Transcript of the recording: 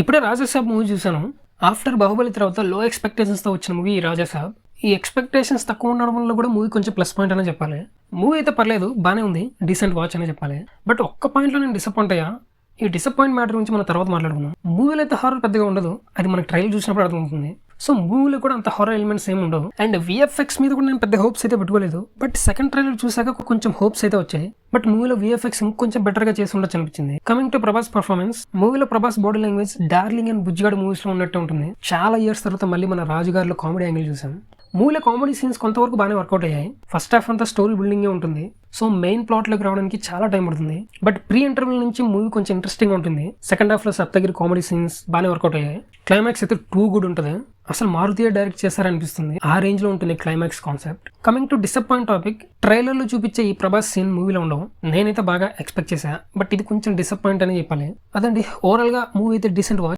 ఇప్పుడే రాజాసాబ్ మూవీ చూసాను. ఆఫ్టర్ బాహుబలి తర్వాత లో ఎక్స్పెక్టేషన్స్తో వచ్చిన మూవీ ఈ రాజాసాబ్. ఈ ఎక్స్పెక్టేషన్స్ తక్కువ ఉండడం వల్ల కూడా మూవీ కొంచెం ప్లస్ పాయింట్ అనే చెప్పాలి. మూవీ అయితే పర్లేదు, బాగానే ఉంది, డీసెంట్ వాచ్ అనే చెప్పాలి. బట్ ఒక్క పాయింట్లో నేను డిసప్పాయింట్ అయ్యా. ఈ డిసప్పాయింట్ మ్యాటర్ గురించి మనం తర్వాత మాట్లాడుకుందాం. మూవీలో అయితే హారర్ పెద్దగా ఉండదు, అది మనకి ట్రైలర్ చూసినప్పుడు అర్థమవుతుంది. సో మూవీలో కూడా అంత హారర్ ఎలిమెంట్స్ ఏమి ఉండవు. అండ్ విఎఫ్ఎక్స్ మీద కూడా నేను పెద్ద హోప్స్ అయితే పెట్టుకోలేదు. బట్ సెకండ్ ట్రైలర్ చూసాక కొంచెం హోప్స్ అయితే వచ్చాయి. బట్ మూవీలో విఎఫ్ఎక్స్ ఇంకొంచెం బెటర్ గా చేసి ఉండొచ్చు అనిపించింది. కమింగ్ టు ప్రభాస్ పర్ఫార్మెన్స్, మూవీలో Prabhas body language Darling and Bujjigadu movies లో ఉన్నట్టు ఉంటుంది. చాలా ఇయర్స్ తర్వాత మళ్ళీ మన రాజుగారిలో కామెడీ యాంగిల్ చూసాం. మూవీలో కామెడీ సీన్స్ కొంతవరకు బాగానే వర్కౌట్ అయ్యాయి. ఫస్ట్ హాఫ్ అంతా స్టోరీ బిల్డింగే ఉంటుంది. సో మెయిన్ ప్లాట్ లోకి రావడానికి చాలా టైం పడుతుంది. బట్ ప్రీ ఇంటర్వెల్ నుంచి మూవీ కొంచెం ఇంట్రెస్టింగ్ ఉంటుంది. సెకండ్ హాఫ్ లో సప్తగిరి కామెడీ సీన్స్ బాగానే వర్కౌట్ అయ్యాయి. క్లైమాక్స్ అయితే టూ గుడ్ ఉంటుంది. అసలు మారుతియే డైరెక్ట్ చేశారనిపిస్తుంది. ఆ రేంజ్ లో ఉంటుంది climax concept. Coming to disappoint topic, trailer లో చూపించే ఈ ప్రభాస్ సీన్ మూవీలో ఉండవు. నేనైతే బాగా ఎక్స్పెక్ట్ చేశా, బట్ ఇది కొంచెం డిసప్పాయింట్ అని చెప్పాలి. అదండి, ఓవరాల్ గా మూవీ అయితే డీసెంట్ వాచ్.